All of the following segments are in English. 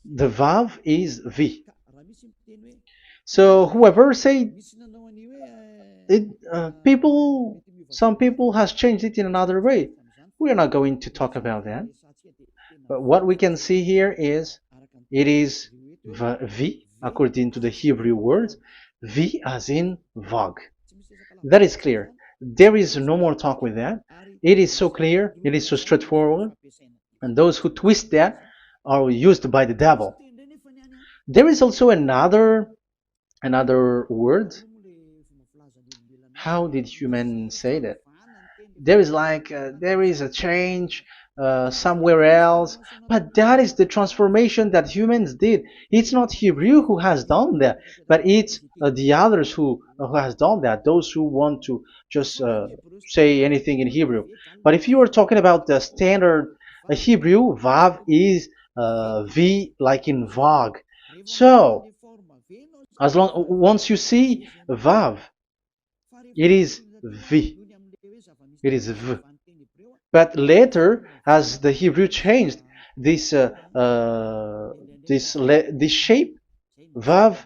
The Vav is V. So whoever say it, some people has changed it in another way. We are not going to talk about that. But what we can see here is it is V according to the Hebrew word, V as in Vag. That is clear. There is no more talk with that. It is so clear. It is so straightforward. And those who twist that are used by the devil. There is also another word. How did human say that? There is there is a change somewhere else, but that is the transformation that humans did. It's not Hebrew who has done that, but it's the others who has done that. Those who want to just say anything in Hebrew. But if you are talking about the standard Hebrew, Vav is V like in Vag. So as long once you see Vav, it is V. It is V. But later, as the Hebrew changed, this this shape, Vav,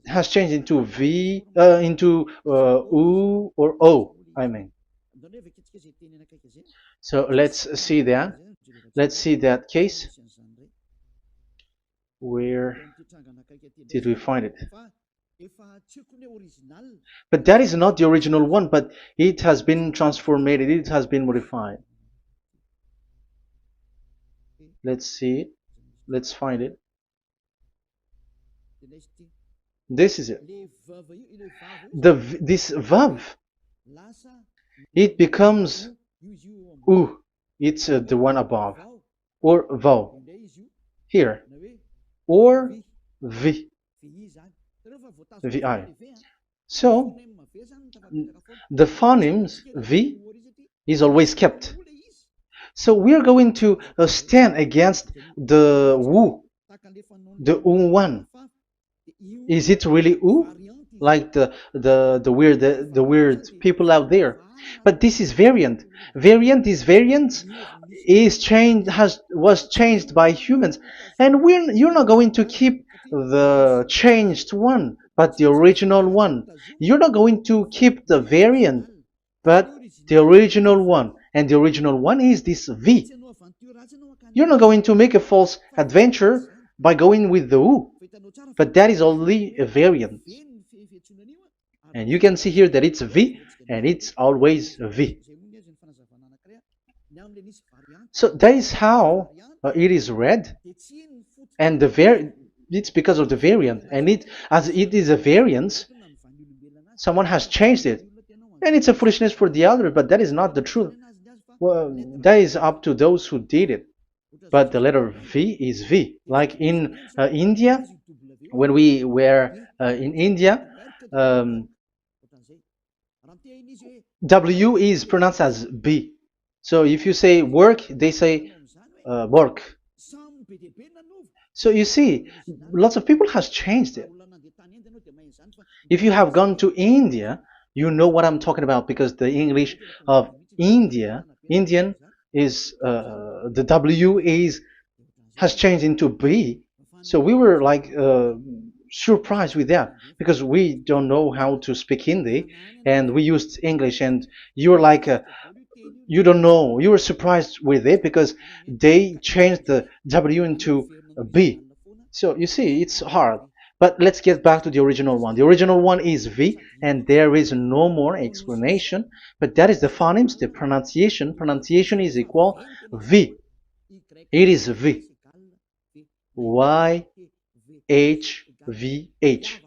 has changed into V, into U or O. I mean. So let's see that. Let's see that case. Where did we find it? But that is not the original one, but it has been transformed, it has been modified. Let's see it. Let's find it. This is it. This Vav, it becomes U. It's the one above. Or Vav. Here. Or V. VI. So the phonemes V is always kept. So we are going to stand against the Wu, the U1. Is it really U? Like the weird people out there. But this is variant. This variant is changed was changed by humans, and you're not going to keep the changed one, but the original one. You're not going to keep the variant, but the original one, and the original one is this V. You're not going to make a false adventure by going with the U, but that is only a variant. And you can see here that it's V, and it's always V. So that is how it is read, and it's because of the variant, and as it is a variance, someone has changed it, and it's a foolishness for the other, but that is not the truth. Well, that is up to those who did it. But the letter V is V. Like in India, when we were in India, W is pronounced as B. So if you say work, they say work. So you see, lots of people has changed it. If you have gone to India, you know what I'm talking about, because the English of Indian is the W has changed into B. So we were like surprised with that, because we don't know how to speak Hindi, and we used English, and you were like you don't know, you were surprised with it because they changed the W into a B. So you see, it's hard. But let's get back to the original one. The original one is V, and there is no more explanation. But that is the phonemes, the pronunciation. Pronunciation is equal V. It is V. Y H V H.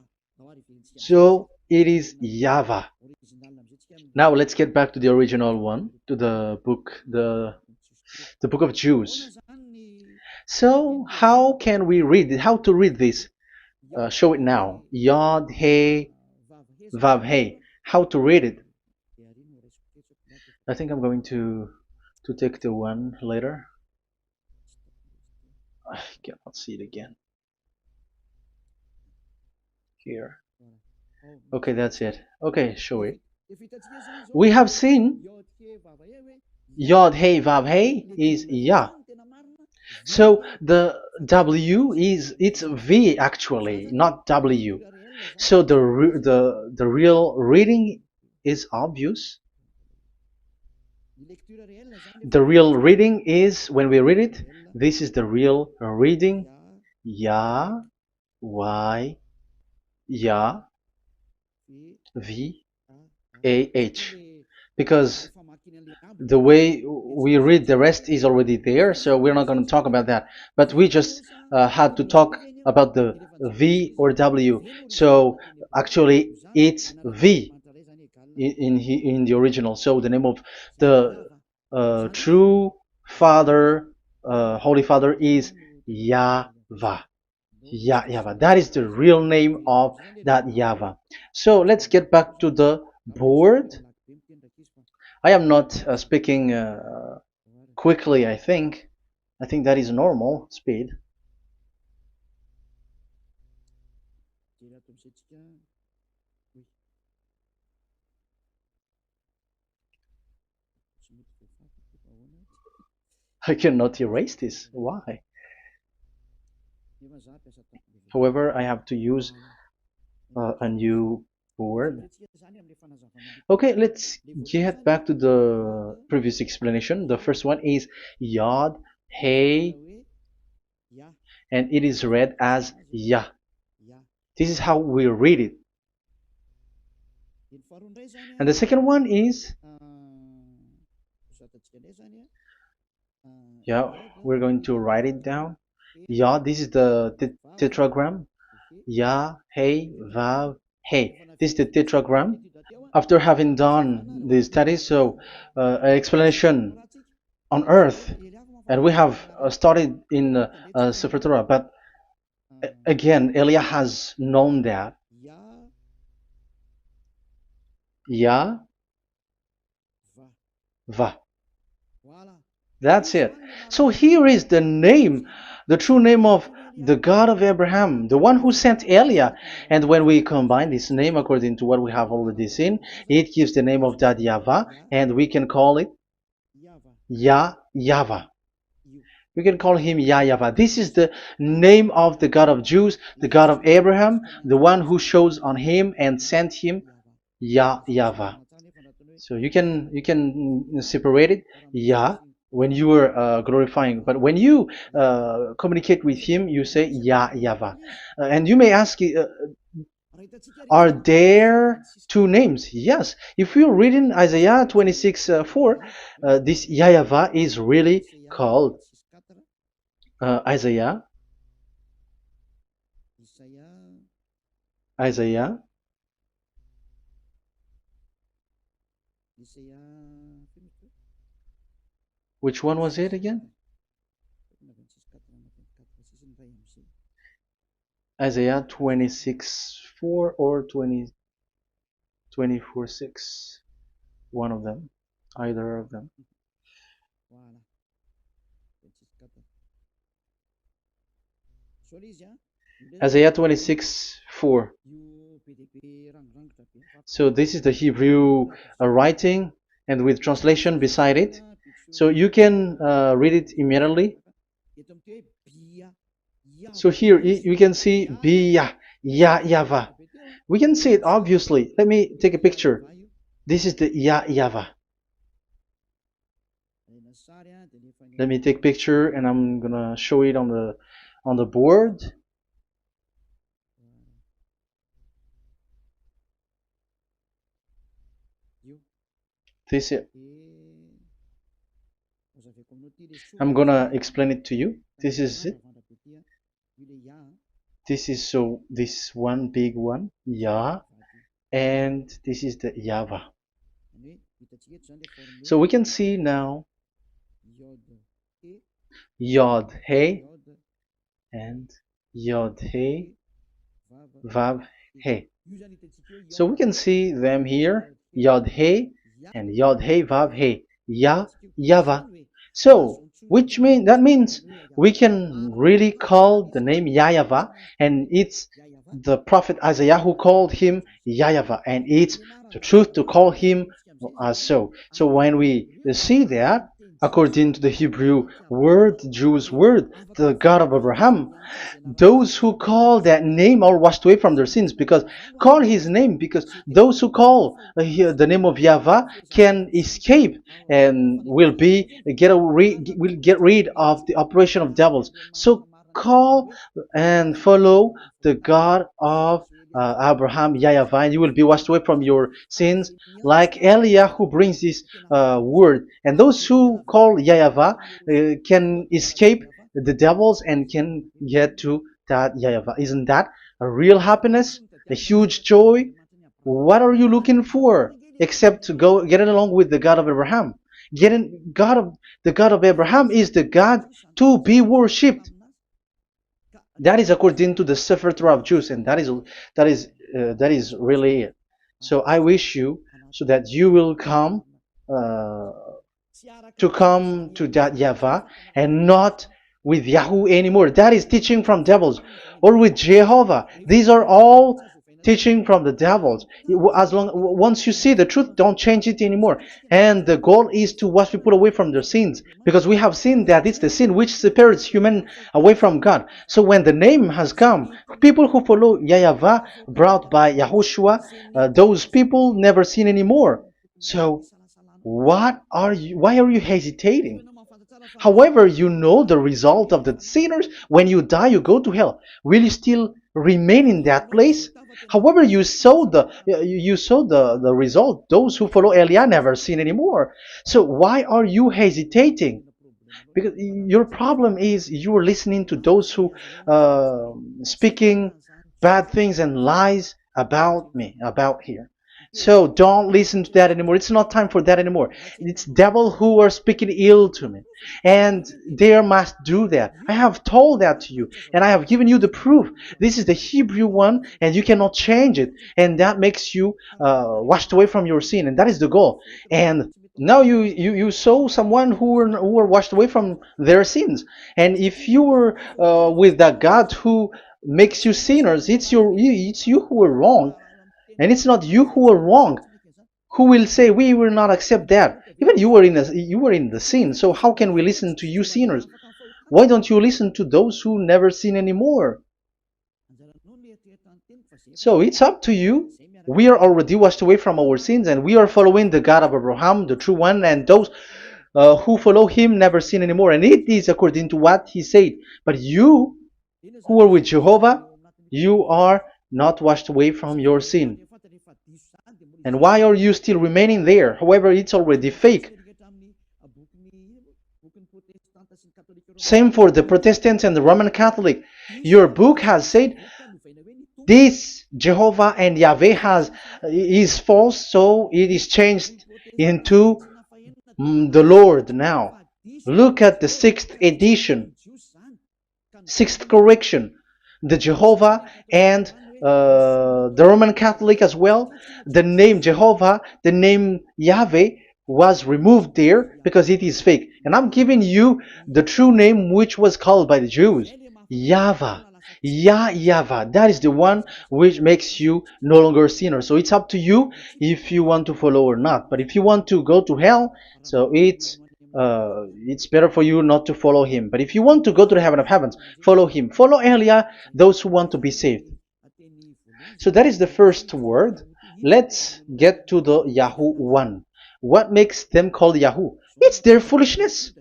So it is YAHVAH. Now let's get back to the original one, to the book, the book of Jews. So how can we read it? How to read this? Show it now. Yod He Vav He. How to read it? I think I'm going to take the one later. I cannot see it again. Here. Okay, that's it. Okay, show it. We have seen Yod He Vav He is Yah. So the W is it's V actually, not W. So the real reading is obvious. The real reading is when we read it. This is the real reading. Ya, Y, Ya, V, A, H. Because the way we read the rest is already there, so we're not going to talk about that. But we just had to talk about the V or W. So actually, it's V in the original. So the name of the true Father, Holy Father, is YAHVAH. YAHVAH. That is the real name of that YAHVAH. So let's get back to the board. I am not speaking quickly, I think. I think that is normal speed. I cannot erase this. Why? However, I have to use a new board. Okay, let's get back to the previous explanation. The first one is Yod, Hey, and it is read as Yah. This is how we read it. And the second one is, yeah, we're going to write it down. Yod, this is the tetragram. Yah, Hey, Vav, Hey. This is the tetragram. After having done the study, so an explanation on earth, and we have started in Sefer Torah, but again, Elia has known that Yah, Va. That's it. So here is the name, the true name of the God of Abraham, the one who sent Elia. And when we combine this name according to what we have already seen, it gives the name of that YAHVAH, and we can call it YAHVAH. We can call him YAHVAH. This is the name of the God of Jews, the God of Abraham, the one who shows on him and sent him, YAHVAH. So you can separate it, Yah, when you are glorifying, but when you communicate with him, you say YAHVAH. And you may ask, are there two names? Yes. If you read in Isaiah 26:4, this YAHVAH is really called Isaiah 26. Which one was it again? Isaiah 26:4 or 24:6. One of them. Either of them. Isaiah 26:4. So this is the Hebrew writing, and with translation beside it. So you can read it immediately. So here you can see Biyah, YAHVAH. We can see it obviously. Let me take a picture. This is the YAHVAH. Let me take a picture, and I'm gonna show it on the board. This is it. I'm gonna explain it to you. This is it. This is this one big one, Yah, and this is the YAHVAH. So we can see now Yod He and Yod He Vav He. So we can see them here, Yod He and Yod He Vav He, YAHVAH. So that means we can really call the name YAHVAH, and it's the prophet Isaiah who called him YAHVAH, and it's the truth to call him as so. So when we see that, according to the Hebrew word, Jewish word, the God of Abraham. Those who call that name are washed away from their sins, because call his name, because those who call the name of Yahweh can escape and will get rid of the operation of devils. So call and follow the God of Abraham, Yahweh, and you will be washed away from your sins, like Eliah who brings this word. And those who call Yahweh can escape the devils and can get to that Yahweh. Isn't that a real happiness, a huge joy? What are you looking for except to go getting along with the God of Abraham? The God of Abraham is the God to be worshipped. That is according to the Sefer Torah of Jews, and that is really it. So I wish you so that you will uh, come to that Yahweh and not with Yahoo anymore. That is teaching from devils, or with Jehovah. These are all teaching from the devils. As long once you see the truth, don't change it anymore. And the goal is to wash people away from their sins, because we have seen that it's the sin which separates human away from God. So when the name has come, people who follow Yahweh brought by Yahushua, those people never sin anymore. So why are you hesitating? However, you know the result of the sinners. When you die, you go to hell. Will you still remain in that place? However, you saw the result. Those who follow Eliah never sin anymore. So why are you hesitating? Because your problem is you are listening to those who speaking bad things and lies about me, about here. So don't listen to that anymore. It's not time for that anymore. It's devil who are speaking ill to me, and they must do that. I have told that to you, and I have given you the proof. This is the Hebrew one, and you cannot change it, and that makes you washed away from your sin, and that is the goal. And now you saw someone who were washed away from their sins, and if you were with that God who makes you sinners, it's you who are wrong, and it's not you who are wrong. Who will say we will not accept that? Even you were in the sin, so how can we listen to you sinners? Why don't you listen to those who never sin anymore? So it's up to you. We are already washed away from our sins, and we are following the God of Abraham, the true one, and those who follow him never sin anymore. And it is according to what he said. But you who are with Jehovah, you are not washed away from your sin. And why are you still remaining there? However, it's already fake. Same for the Protestants and the Roman Catholic. Your book has said this Jehovah and Yahweh is false, so it is changed into the Lord now. Look at the 6th edition, 6th correction. The Jehovah and the Roman Catholic as well. The name Jehovah, the name Yahweh was removed there because it is fake. And I'm giving you the true name which was called by the Jews, YAHVAH. YAHVAH. That is the one which makes you no longer a sinner. So it's up to you if you want to follow or not. But if you want to go to hell, so it's better for you not to follow him. But if you want to go to the heaven of heavens, follow him. Follow Eliah, those who want to be saved. So that is the first word. Let's get to the Yahoo one. What makes them called Yahoo? It's their foolishness.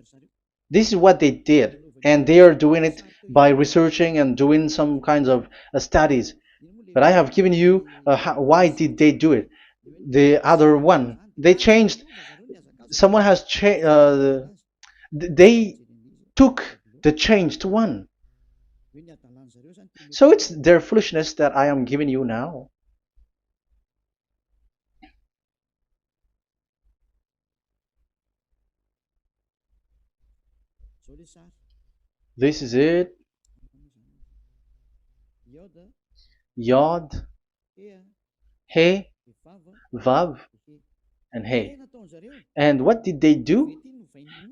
This is what they did, and they are doing it by researching and doing some kinds of studies. But I have given you why did they do it. The other one, they changed. Someone has changed. They took the changed one. So it's their foolishness that I am giving you now. This is it. Yod, He, Vav, and He. And what did they do?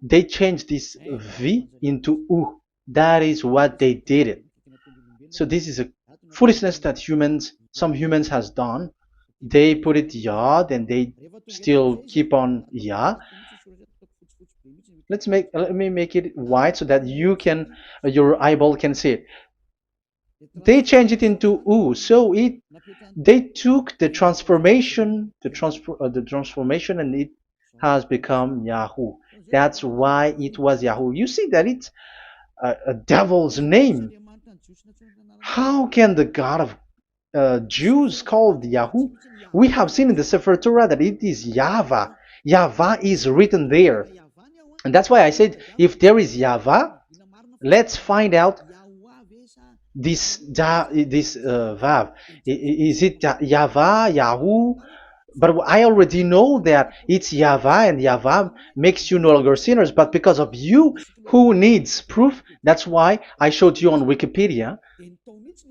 They changed this V into U. That is what they did it. So this is a foolishness that some humans has done. They put it Yod and they still keep on Yah. Let me make it white so that you can your eyeball can see it. They changed it into U. So it they took the transformation, and it has become Yahoo. That's why it was Yahoo. You see that it's a devil's name. How can the God of Jews called Yahoo? We have seen in the Sefer Torah that it is YAHVAH. YAHVAH is written there. And that's why I said if there is YAHVAH, let's find out this Vav. Is it YAHVAH, Yahoo? But I already know that it's YAHVAH, and YAHVAH makes you no longer sinners. But because of you, who needs proof, that's why I showed you on Wikipedia,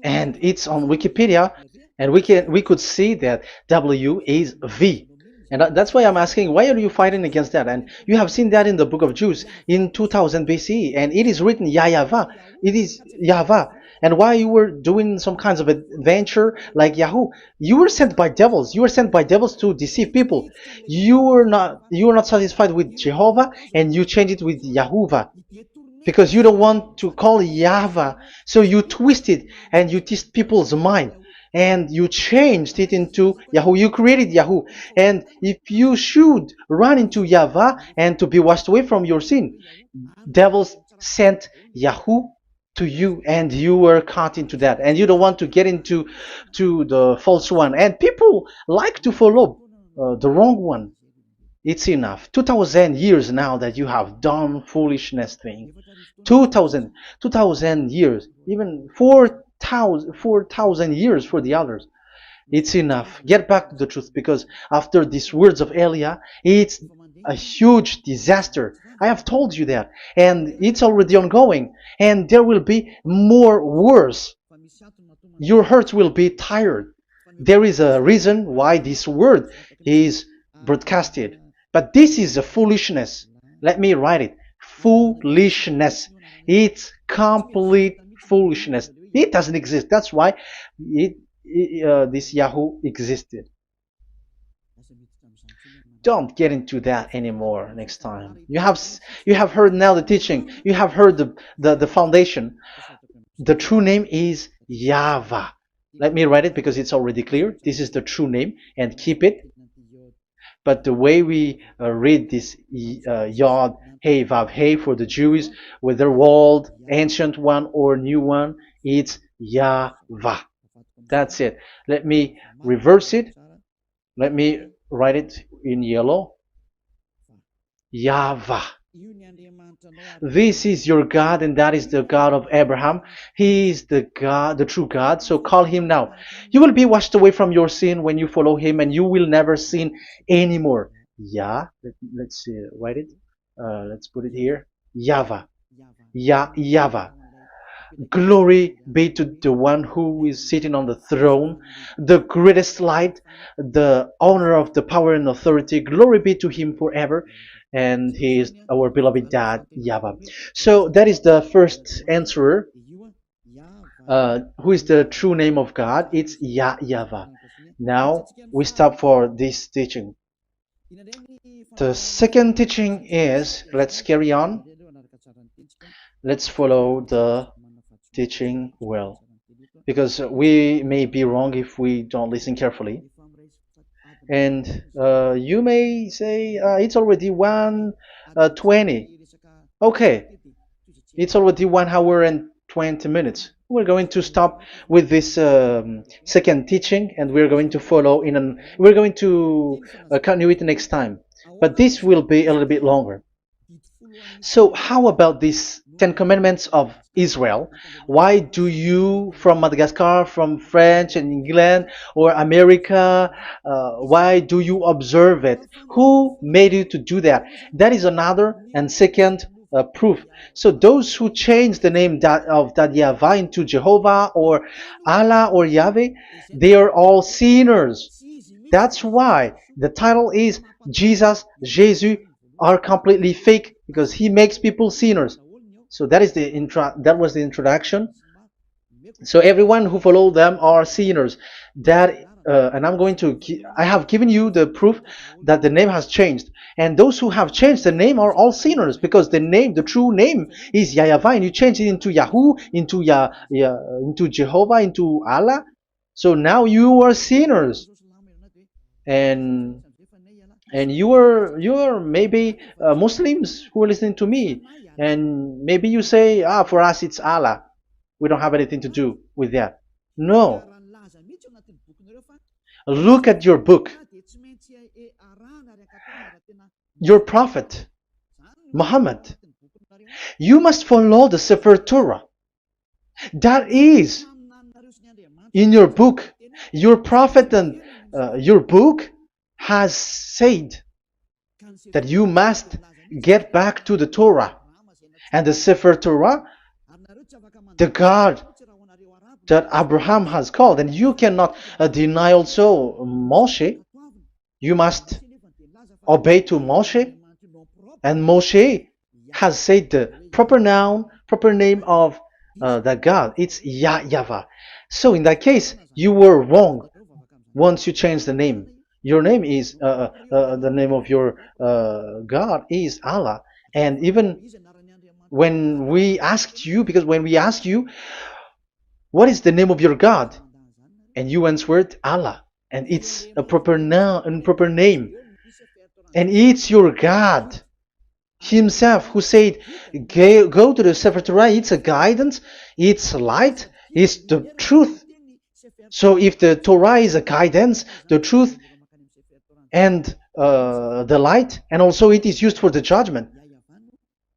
and it's on Wikipedia, and we could see that W is V. And that's why I'm asking, why are you fighting against that? And you have seen that in the book of Jude in 2000 BCE, and it is written YAHVAH. It is YAHVAH. And why you were doing some kinds of adventure like Yahoo? You were sent by devils. You were sent by devils to deceive people. You were not satisfied with Jehovah, and you changed it with Yahuwah because you don't want to call Yahweh. So you twist it and you twist people's mind, and you changed it into Yahoo. You created Yahoo. And if you should run into Yahweh and to be washed away from your sin, devils sent Yahoo to you, and you were caught into that, and you don't want to get into the false one, and people like to follow the wrong one. It's enough. 2000 years now that you have done foolishness thing. 2000 years, even 4,000 years for the others. It's enough. Get back to the truth, because after these words of Elia, it's a huge disaster. I have told you that, and it's already ongoing, and there will be more worse. Your heart will be tired. There is a reason why this word is broadcasted. But this is a foolishness. Let me write it. Foolishness. It's complete foolishness. It doesn't exist. That's why this Yahoo existed. Don't get into that anymore next time. You have heard now the teaching. You have heard the foundation. The true name is YAHVAH. Let me write it because it's already clear. This is the true name, and keep it. But the way we read this Yod, Hey, Vav, Hey for the Jews, whether old, ancient one or new one, it's YAHVAH. That's it. Let me reverse it. Let me write it in yellow. YAHVAH. This is your God, and that is the God of Abraham. He is the God, the true God. So call him now. You will be washed away from your sin when you follow him, and you will never sin anymore. Let's write it. Let's put it here. YAHVAH. YAHVAH. Glory be to the one who is sitting on the throne, the greatest light, the owner of the power and authority. Glory be to him forever. And he is our beloved dad, YAHVAH. So that is the first answer. Who is the true name of God? It's YAHVAH. Now we stop for this teaching. The second teaching is, let's carry on. Let's follow the teaching well, because we may be wrong if we don't listen carefully. And you may say it's already 1:20. Okay, it's already 1 hour and 20 minutes. We're going to stop with this second teaching, and we're going to follow we're going to continue it next time. But this will be a little bit longer. So how about these 10 commandments of Israel? Why do you from Madagascar, from France and England or America, why do you observe it? Who made you to do that? That is another and second proof. So those who change the name of that Yahvah into Jehovah or Allah or Yahweh, they are all sinners. That's why the title is Jesus are completely fake, because he makes people sinners. So that was the introduction. So everyone who follow them are sinners. That and I have given you the proof that the name has changed. And those who have changed the name are all sinners, because the true name is YAHVAH, and you change it into Yahoo, into Jehovah, into Allah. So now you are sinners, and you are maybe Muslims who are listening to me, and maybe you say, for us it's Allah. We don't have anything to do with that. No, look at your book. Your prophet Muhammad. You must follow the Sefer Torah. That is in your book. Your prophet and your book has said that you must get back to the Torah. And the Sefer Torah, the God that Abraham has called. And you cannot deny also Moshe. You must obey to Moshe. And Moshe has said the proper name of the God. It's YAHVAH. So in that case, you were wrong once you change the name. Your name is, the name of your God is Allah. And even when we asked you, because when we asked you, what is the name of your God? And you answered Allah. And it's a proper name. And it's your God Himself who said, go to the Sefer Torah. It's a guidance, it's light, it's the truth. So if the Torah is a guidance, the truth, and the light, and also it is used for the judgment.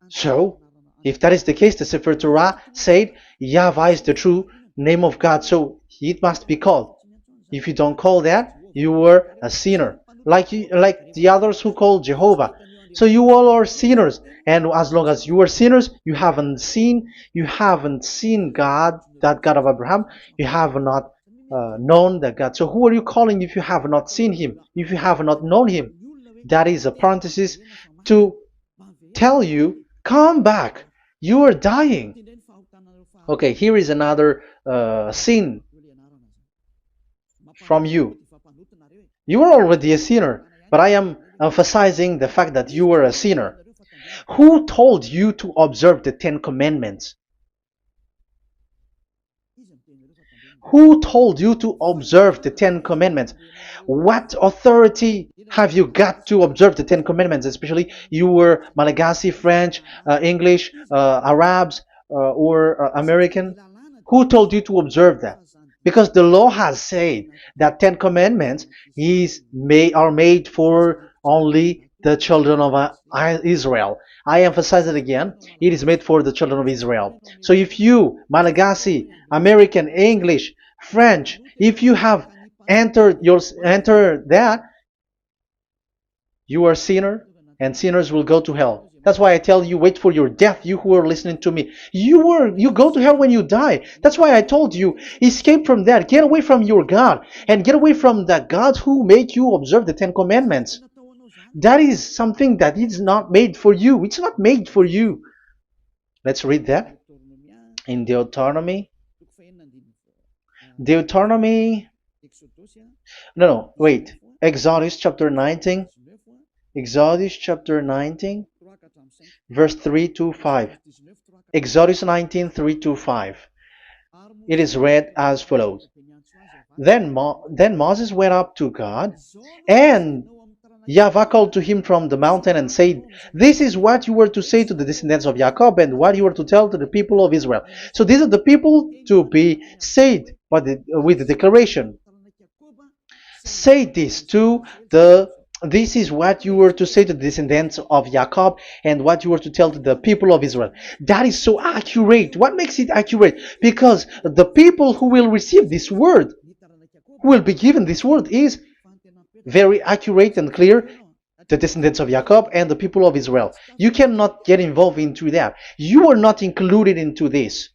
So if that is the case, the Sefer Torah said YAHVAH is the true name of God, so it must be called. If you don't call that, you were a sinner, like the others who call Jehovah. So you all are sinners, and as long as you are sinners, you haven't seen God, that God of Abraham. You have not known that God. So who are you calling if you have not seen Him? If you have not known Him? That is a parenthesis to tell you, come back. You are dying. Okay, here is another sin from you. You are already a sinner, but I am emphasizing the fact that you were a sinner. Who told you to observe the 10 Commandments? Who told you to observe the 10 Commandments? What authority have you got to observe the 10 Commandments? Especially you were Malagasy, French, English, Arabs, or American. Who told you to observe that? Because the law has said that 10 Commandments are made for only the children of Israel. I emphasize it again. It is made for the children of Israel. So if you, Malagasy, American, English, French, if you have entered that, you are a sinner, and sinners will go to hell. That's why I tell you, wait for your death, you who are listening to me. You go to hell when you die. That's why I told you, escape from that. Get away from your God, and get away from the gods who make you observe the 10 Commandments. That is something that is not made for you. It's not made for you. Let's read that in Deuteronomy. No, wait. Exodus chapter 19. Exodus chapter 19, verse 3 to 5. Exodus 19, 3 to 5. It is read as follows. Then Moses went up to God, and YAHVAH called to him from the mountain and said, this is what you were to say to the descendants of Jacob, and what you were to tell to the people of Israel. So these are the people to be saved with the declaration. Say this this is what you were to say to the descendants of Jacob, and what you were to tell to the people of Israel. That is so accurate. What makes it accurate? Because the people who will receive this word, who will be given this word, is very accurate and clear. The descendants of Jacob and the people of Israel. You cannot get involved into that. You are not included into this.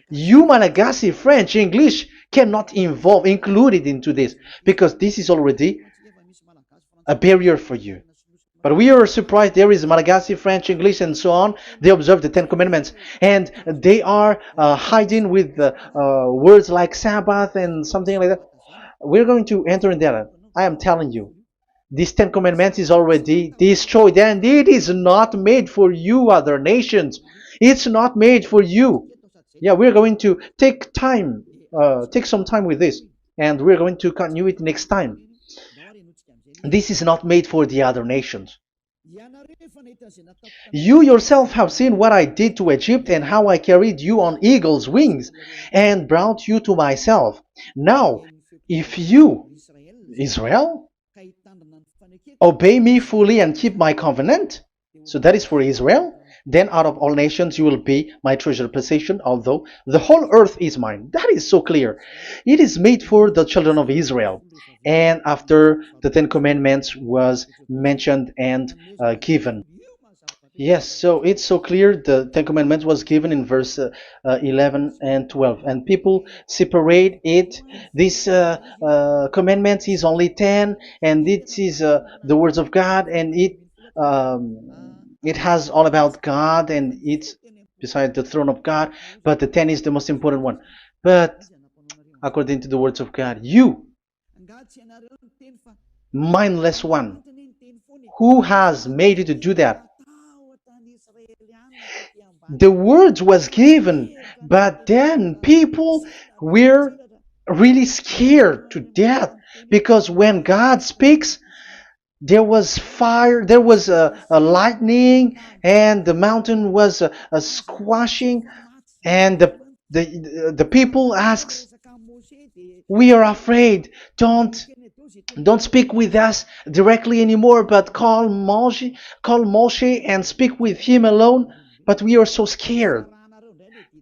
You, Malagasy, French, English, cannot included into this, because this is already a barrier for you. But we are surprised there is Malagasy, French, English, and so on. They observe the Ten Commandments, and they are hiding with words like Sabbath and something like that. We're going to enter in there. I am telling you, this Ten Commandments is already destroyed, and it is not made for you, other nations. It's not made for you. Yeah, we're going to take some time with this, and we're going to continue it next time. This is not made for the other nations. You yourself have seen what I did to Egypt and how I carried you on eagle's wings and brought you to myself. Now, if you, Israel, obey me fully and keep my covenant, so that is for Israel, then out of all nations you will be my treasured possession, although the whole earth is mine. That is so clear. It is made for the children of Israel. And after the Ten Commandments was mentioned and given. Yes, so it's so clear. The Ten Commandments was given in verse 11 and 12, and people separate it. This commandment is only 10, and it is the words of God, and it has all about God, and it's beside the throne of God. But the 10 is the most important one. But according to the words of God, you, mindless one, who has made you to do that? The words was given, but then people were really scared to death, because when God speaks, there was fire, there was a lightning, and the mountain was a squashing, and the people asks, we are afraid, don't speak with us directly anymore, but call Moshe and speak with him alone. But we are so scared.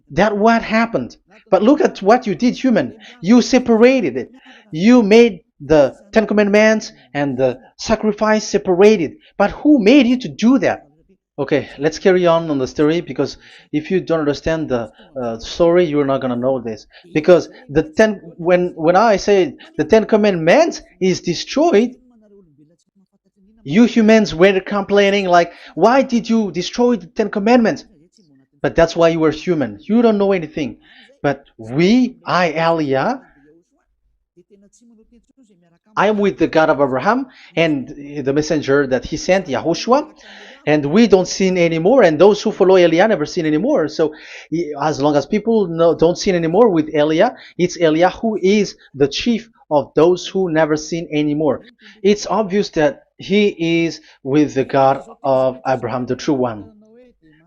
That what happened. But look at what you did, human. You separated it. You made the Ten Commandments and the sacrifice separated. But who made you to do that? Okay, let's carry on the story, because if you don't understand the story, you're not gonna know this. Because when I say the Ten Commandments is destroyed, you humans were complaining like, why did you destroy the Ten Commandments? But that's why you were human. You don't know anything. But Elia, I am with the God of Abraham and the messenger that he sent, YAHOSHUAH, and we don't sin anymore, and those who follow Elia never sin anymore. So as long as people don't sin anymore with Elia, it's Elia who is the chief of those who never sin anymore. It's obvious that he is with the God of Abraham, the true one.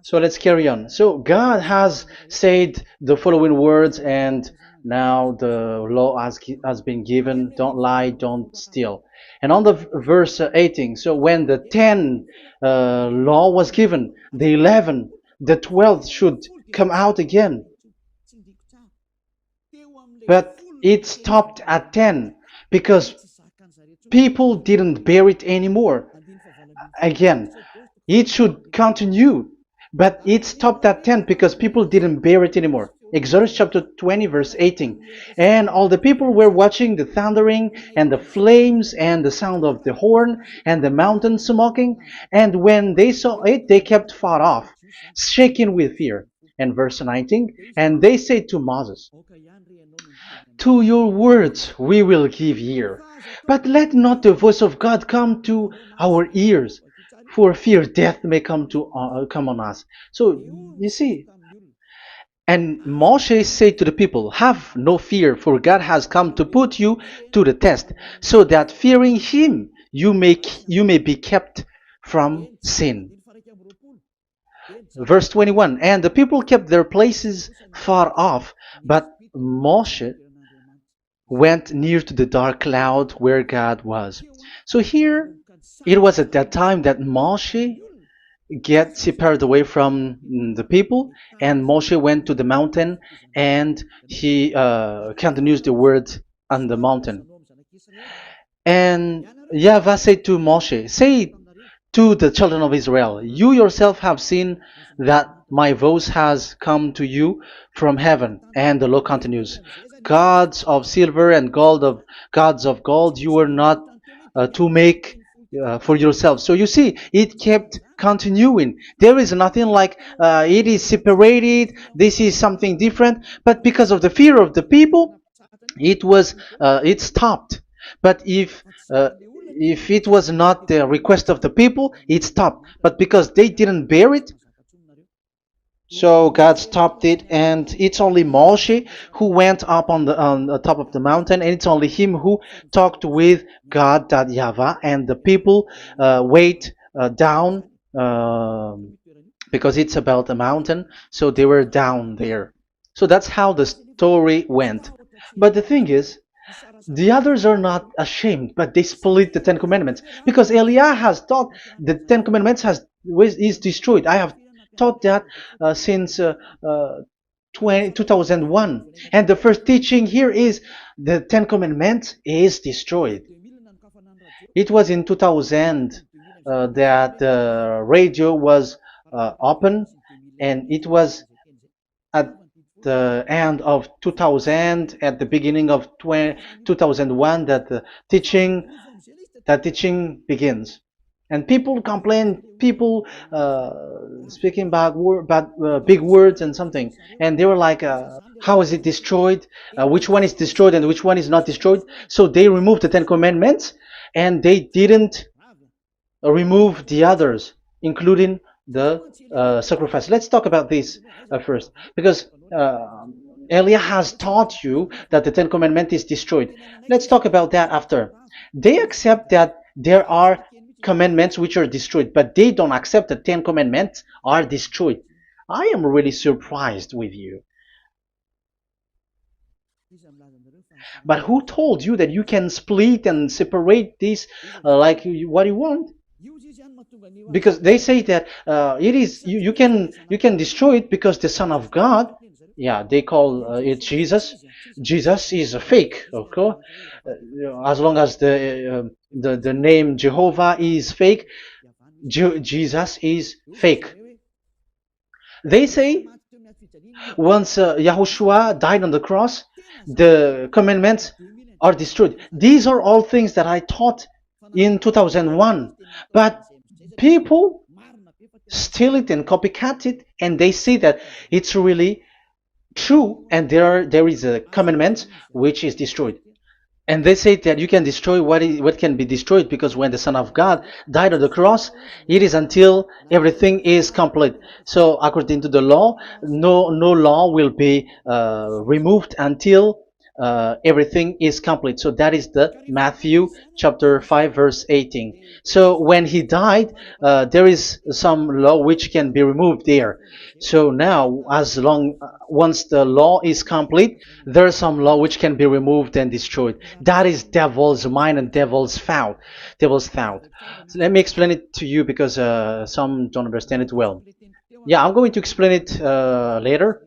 So let's carry on. So God has said the following words, and now the law has been given. Don't lie, don't steal. And on the verse 18, so when the 10 law was given, the 11, the 12th should come out again. But it stopped at 10 because people didn't bear it anymore. Again, it should continue, but it stopped at 10 because people didn't bear it anymore. Exodus chapter 20 verse 18. And all the people were watching the thundering and the flames and the sound of the horn and the mountain smoking. And when they saw it, they kept far off, shaking with fear. And verse 19, and they said to Moses, to your words we will give ear, but let not the voice of God come to our ears, for fear death may come on us. So you see, and Moshe said to the people, have no fear, for God has come to put you to the test, so that fearing him you may be kept from sin. Verse 21, and the people kept their places far off, but Moshe went near to the dark cloud where God was. So here, it was at that time that Moshe get separated away from the people, and Moshe went to the mountain, and he continues the word on the mountain. And YAHVAH said to Moshe, say to the children of Israel, you yourself have seen that my voice has come to you from heaven. And the law continues, gods of silver and gods of gold you were not to make for yourself. So you see, it kept continuing. There is nothing like it is separated. This is something different. But because of the fear of the people, it stopped. But if it was not the request of the people, it stopped. But because they didn't bear it, so God stopped it, and it's only Moshe who went up on the top of the mountain, and it's only him who talked with God, that YAHVAH, and the people wait down, because it's about a mountain, so they were down there. So that's how the story went. But the thing is, the others are not ashamed, but they split the Ten Commandments, because Eliah has taught the Ten Commandments is destroyed. I have taught that since 2001, and the first teaching here is the Ten Commandments is destroyed. It was in 2000 that the radio was open, and it was at the end of 2000, at the beginning of 2001, that the teaching begins. And people complain, people speaking bad big words and something, and they were like, how is it destroyed, which one is destroyed and which one is not destroyed. So they removed the Ten Commandments, and they didn't remove the others, including the sacrifice. Let's talk about this first, because Elia has taught you that the Ten Commandments is destroyed. Let's talk about that after. They accept that there are commandments which are destroyed, but they don't accept that 10 commandments are destroyed. I am really surprised with you. But who told you that you can split and separate this like what you want? Because they say that it is you can destroy it because the Son of God, yeah, they call it Jesus. Jesus is a fake, of course. As long as the name Jehovah is fake, Jesus is fake. They say once Yahushua died on the cross, the commandments are destroyed. These are all things that I taught in 2001, but people steal it and copycat it, and they say that it's really true, and there is a commandment which is destroyed. And they say that you can destroy what can be destroyed, because when the Son of God died on the cross, it is until everything is complete. So according to the law, no law will be removed until everything is complete. So that is the Matthew chapter 5 verse 18. So when he died, there is some law which can be removed there. So now, once the law is complete, there is some law which can be removed and destroyed. That is devil's mind and devil's thought. So let me explain it to you, because some don't understand it well. Yeah, I'm going to explain it later.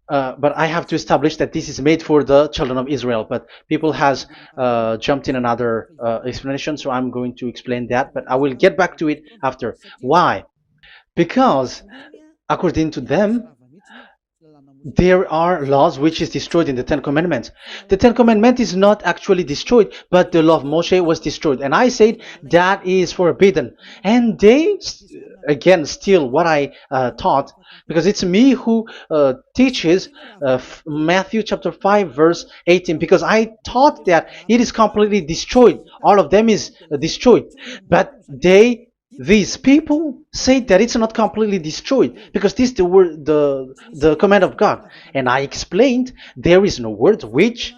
But I have to establish that this is made for the children of Israel. But people has jumped in another explanation, so I'm going to explain that. But I will get back to it after. Why? Because according to them, there are laws which is destroyed in the Ten Commandments. The Ten Commandment is not actually destroyed, but the law of Moshe was destroyed. And I said that is forbidden. And they, again, steal what I taught, because it's me who teaches Matthew chapter 5 verse 18, because I taught that it is completely destroyed. All of them is destroyed. But these people say that it's not completely destroyed, because this is the word, the command of God. And I explained there is no word which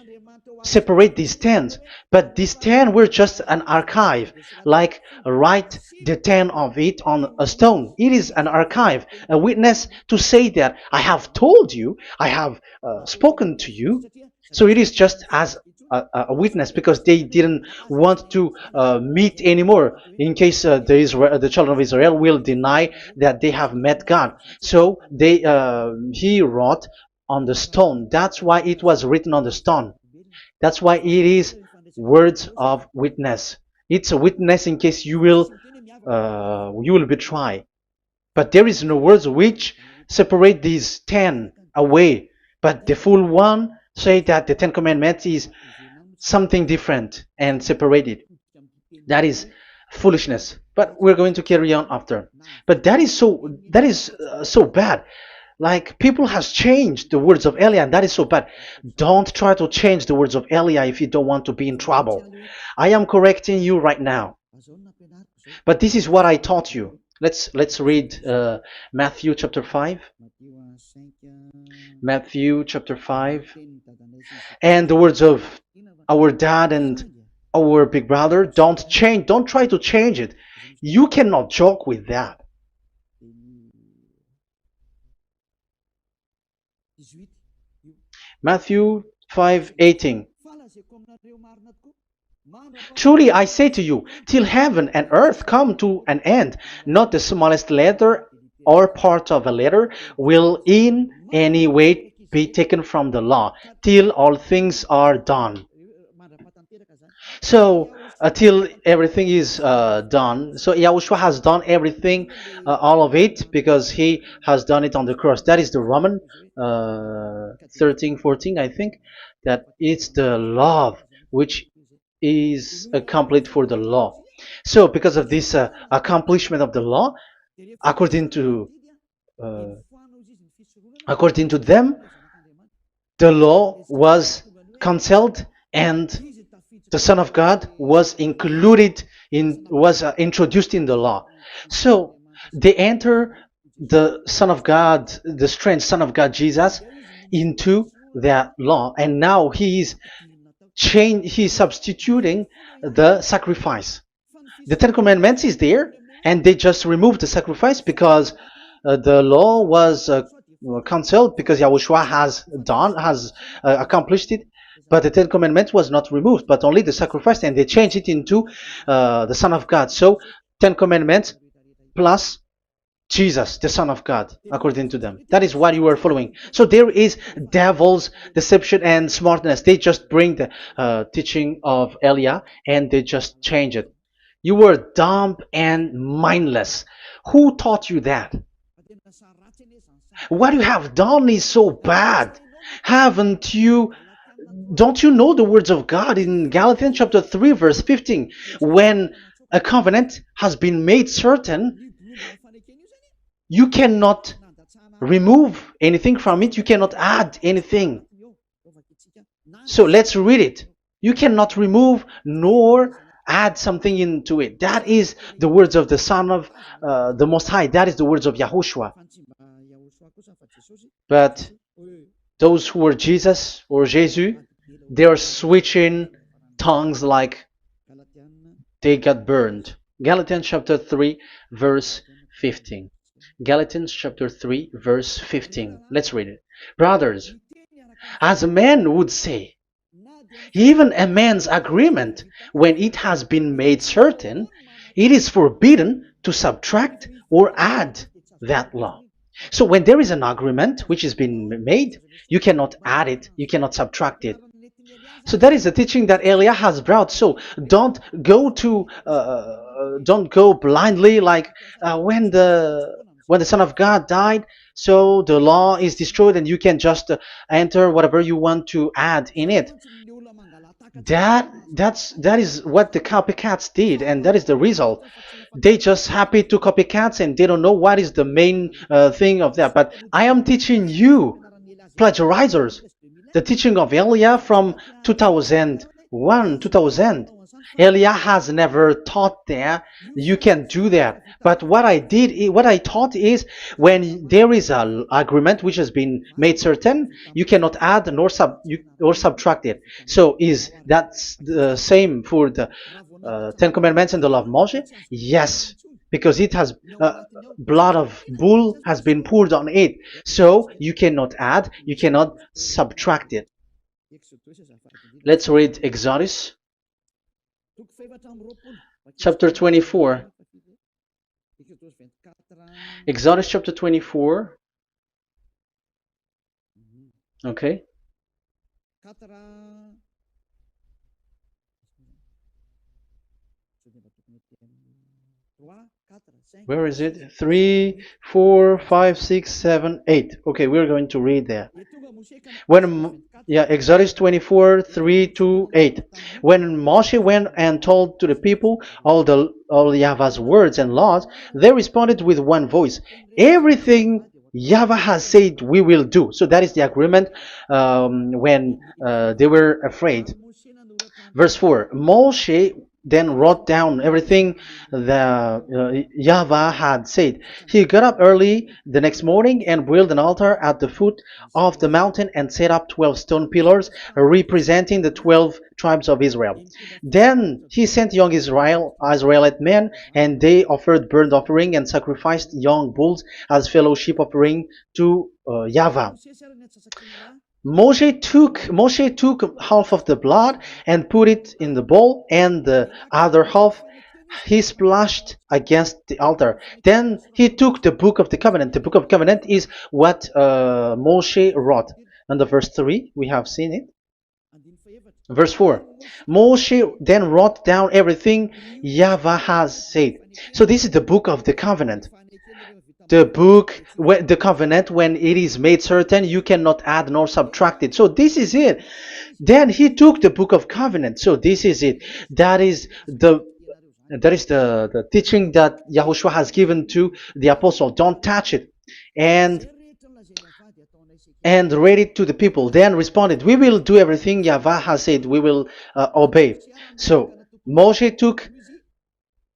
separate these 10, but these 10 were just an archive, like write the 10 of it on a stone. It is an archive, a witness to say that I have told you, I have spoken to you. So it is just as a witness, because they didn't want to meet anymore, in case the children of Israel will deny that they have met God. So he wrote on the stone. That's why it was written on the stone. That's why it is words of witness. It's a witness in case you will betray. But there is no words which separate these 10 away. But the full one say that the 10 commandments is something different and separated. That is foolishness. But we're going to carry on after. But that is so bad. Like people has changed the words of Elia, and that is so bad. Don't try to change the words of Elia if you don't want to be in trouble. I am correcting you right now. But this is what I taught you. Let's read Matthew chapter 5. Matthew chapter 5. And the words of our dad and our big brother, don't try to change it. You cannot joke with that. Matthew 5:18. Truly I say to you, till heaven and earth come to an end, not the smallest letter or part of a letter will in any way be taken from the law, till all things are done. So until everything is done, so Yahushua has done everything, all of it, because he has done it on the cross. That is the Roman 13, 14, I think, that it's the love which is complete for the law. So because of this accomplishment of the law, according to uh, according to them, the law was cancelled and the Son of God was included in was introduced in the law. So they enter the Son of God, the strange Son of God Jesus, into that law, and now he is he is substituting the sacrifice. The Ten Commandments is there, and they just removed the sacrifice because the law was cancelled because Yahushua has accomplished it. But the Ten Commandments was not removed, but only the sacrifice, and they changed it into the Son of God. So Ten Commandments plus Jesus, the Son of God, according to them. That is what you are following. So there is devil's deception and smartness. They just bring the teaching of Elia and they just change it. You were dumb and mindless. Who taught you that? What you have done is so bad. Haven't you? Don't you know the words of God in Galatians chapter 3, verse 15? When a covenant has been made certain, you cannot remove anything from it. You cannot add anything. So let's read it. You cannot remove nor add something into it. That is the words of the Son of the Most High. That is the words of Yahushua. But those who were Jesus or Jesus, they are switching tongues like they got burned. Galatians chapter 3, verse 15. Galatians chapter 3, verse 15. Let's read it. Brothers, as a man would say, even a man's agreement, when it has been made certain, it is forbidden to subtract or add that law. So when there is an agreement which has been made, you cannot add it, you cannot subtract it. So that is the teaching that Elia has brought. So don't go blindly like when the Son of God died. So the law is destroyed, and you can just enter whatever you want to add in it. That is what the copycats did, and that is the result. They just happy to copycats, and they don't know what is the main thing of that. But I am teaching you, plagiarizers, the teaching of Elia from 2001, 2000. Elia has never taught that you can do that. But what I taught is when there is an agreement which has been made certain, you cannot add or subtract it. So is that the same for the Ten Commandments and the law of Moshe? Yes, because it has blood of bull has been poured on it. So you cannot add, you cannot subtract it. Let's read Exodus chapter 24. Exodus chapter 24. Okay. Where is it? 3, 4, 5, 6, 7, 8. Okay, we're going to read there. Exodus 24, 3 to 8. When Moshe went and told to the people all Yahweh's words and laws, they responded with one voice. Everything Yahweh has said we will do. So that is the agreement when they were afraid. Verse 4, Moshe then wrote down everything the Yahweh had said. He got up early the next morning and built an altar at the foot of the mountain and set up 12 stone pillars representing the 12 tribes of Israel. Then he sent young Israelite men, and they offered burnt offering and sacrificed young bulls as fellowship offering to Yahweh. Moshe took half of the blood and put it in the bowl, and the other half he splashed against the altar. Then he took the book of the covenant. The book of covenant is what Moshe wrote. And the verse 3, we have seen it. Verse 4, Moshe then wrote down everything Yahweh has said. So this is the book of the covenant. The covenant, when it is made certain, you cannot add nor subtract it. So this is it. Then he took the book of covenant. So this is it. That is the teaching that Yahushua has given to the apostle. Don't touch it. And read it to the people. Then responded, we will do everything Yahweh has said. We will obey. So Moshe took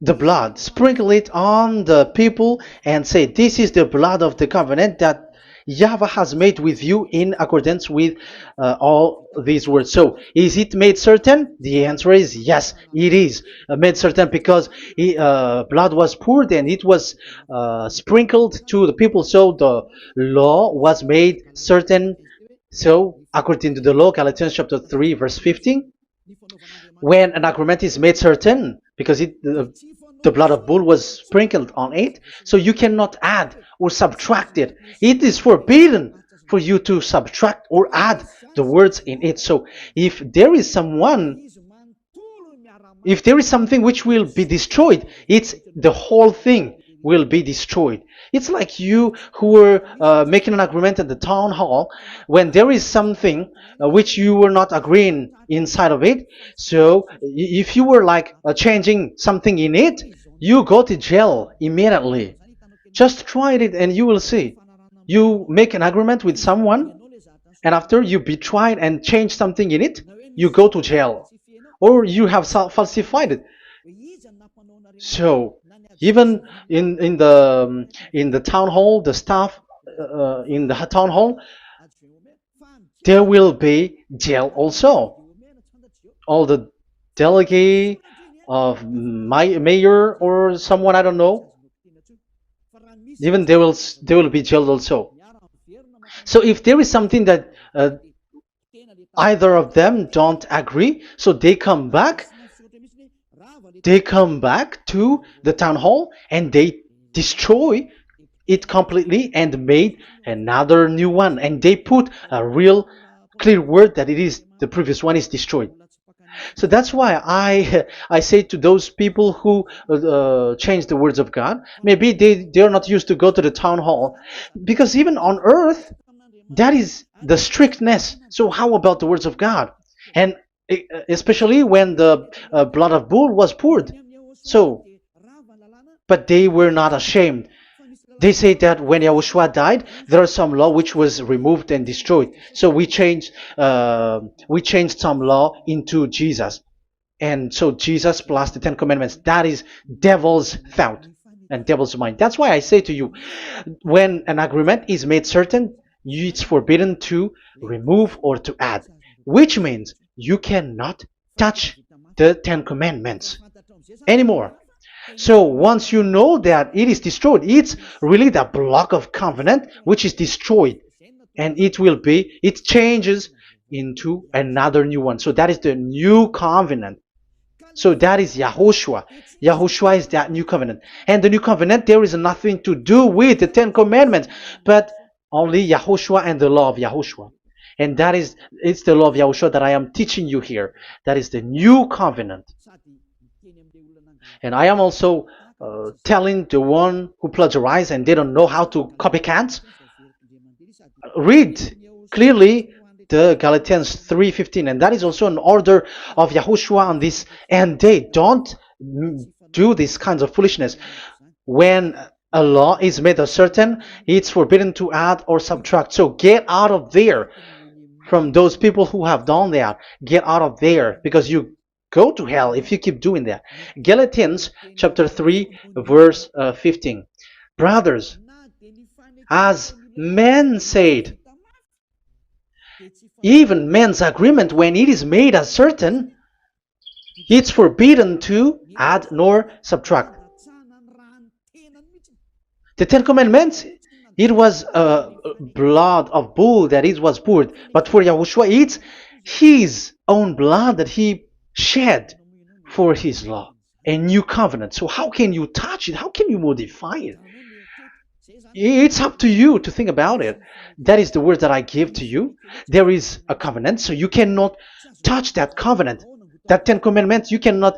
the blood, sprinkle it on the people, and say, this is the blood of the covenant that Yahweh has made with you in accordance with all these words. So, is it made certain? The answer is yes, it is made certain, because blood was poured and it was sprinkled to the people. So the law was made certain. So, according to the law, Galatians chapter 3, verse 15, when an agreement is made certain, because the blood of bull was sprinkled on it, so you cannot add or subtract it. It is forbidden for you to subtract or add the words in it. So if there is something which will be destroyed, it's the whole thing will be destroyed. It's like you who were making an agreement at the town hall, when there is something which you were not agreeing inside of it. So if you were like changing something in it, you go to jail immediately. Just try it and you will see. You make an agreement with someone, and after you betray it and change something in it, you go to jail, or you have falsified it. So even in the town hall, the staff in the town hall, there will be jail also. All the delegate of mayor or someone, I don't know, even they will be jailed also. So if there is something that either of them don't agree, so they come back to the town hall and they destroy it completely and made another new one, and they put a real clear word that it is the previous one is destroyed. So that's why I say to those people who change the words of God, maybe they are not used to go to the town hall, because even on earth that is the strictness. So how about the words of God? And especially when the blood of bull was poured. So, but they were not ashamed. They say that when Yahushua died, there is some law which was removed and destroyed. So we changed some law into Jesus, and so Jesus plus the 10 Commandments. That is devil's thought and devil's mind. That's why I say to you, when an agreement is made certain, it's forbidden to remove or to add, which means you cannot touch the 10 Commandments anymore. So once you know that it is destroyed, it's really the block of covenant which is destroyed, and it changes into another new one. So that is the new covenant. So that is Yahushua. Yahushua is that new covenant. And the new covenant, there is nothing to do with the 10 Commandments, but only Yahushua and the law of Yahushua. And it's the law of Yahushua that I am teaching you here. That is the new covenant. And I am also telling the one who plagiarize and they don't know how to copycat, read clearly the Galatians 3:15, and that is also an order of Yahushua on this. And they don't do these kinds of foolishness. When a law is made a certain, it's forbidden to add or subtract. So get out of there from those people who have done that. Get out of there, because you go to hell if you keep doing that. Galatians chapter 3 verse 15. Brothers, as men said, even men's agreement, when it is made as certain, it's forbidden to add nor subtract. The Ten Commandments, it was blood of bull that it was poured. But for Yahushua, it's his own blood that he shed for his law, a new covenant. So how can you touch it? How can you modify it? It's up to you to think about it. That is the word that I give to you. There is a covenant, so you cannot touch that covenant. That Ten Commandments, you cannot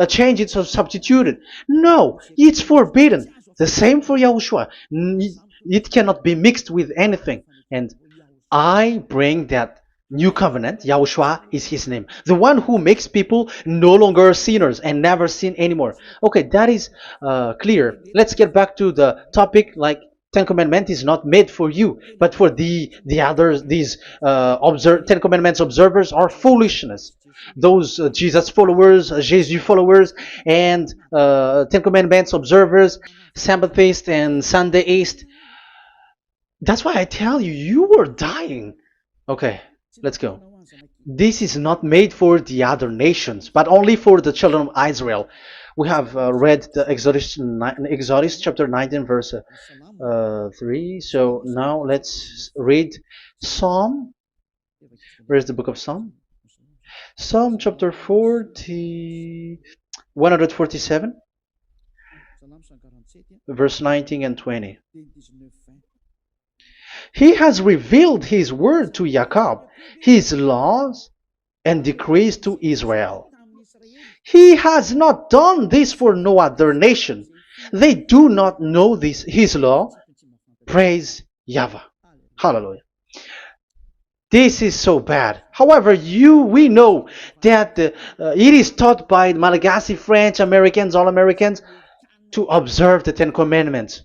change it or substitute it. No, it's forbidden. The same for Yahushua. It cannot be mixed with anything. And I bring that new covenant. Yahushua is his name. The one who makes people no longer sinners and never sin anymore. Okay, that is clear. Let's get back to the topic. Ten Commandments is not made for you, but for the others. These Ten Commandments observers are foolishness. Those Jesus followers, Jesus followers, and Ten Commandments observers, Sabbathists and Sundayist. That's why I tell you, you were dying. Okay, let's go. This is not made for the other nations, but only for the children of Israel. We have read the Exodus chapter 19 verse 3. So now let's read Psalm. Where's the book of Psalm? Psalm chapter 147, verse 19 and 20. He has revealed his word to Jacob, his laws and decrees to Israel. He has not done this for no other nation. They do not know this, his law. Praise YAHVAH. Hallelujah. This is so bad. However, we know that it is taught by Malagasy, French, Americans, all Americans, to observe the Ten Commandments.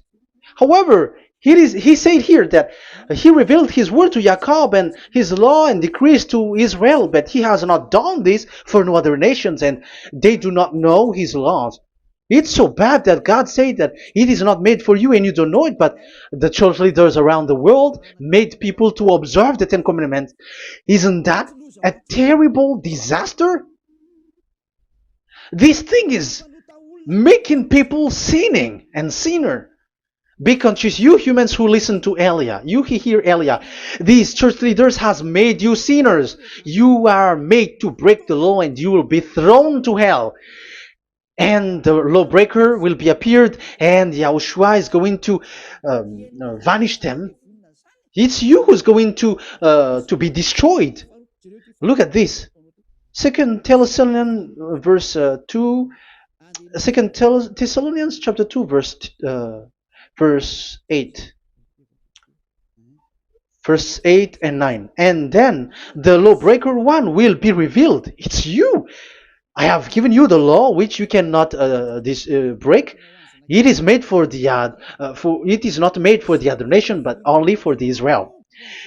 However, he said here that he revealed his word to Jacob and his law and decrees to Israel, but he has not done this for no other nations, and they do not know his laws. It's so bad that God said that it is not made for you and you don't know it, but the church leaders around the world made people to observe the Ten Commandments. Isn't that a terrible disaster? This thing is making people sinning and sinner. Be conscious, you humans who listen to Elia, you hear Elia, these church leaders has made you sinners. You are made to break the law and you will be thrown to hell. And the lawbreaker will be appeared and Yahushua is going to vanish them. It's you who's going to be destroyed. Look at this. 2 Thessalonians verse 2. 2 Thessalonians chapter 2 verse 8. Verse 8 and 9. And then the lawbreaker one will be revealed. It's you. I have given you the law which you cannot break. It is made for it is not made for the other nation, but only for the Israel,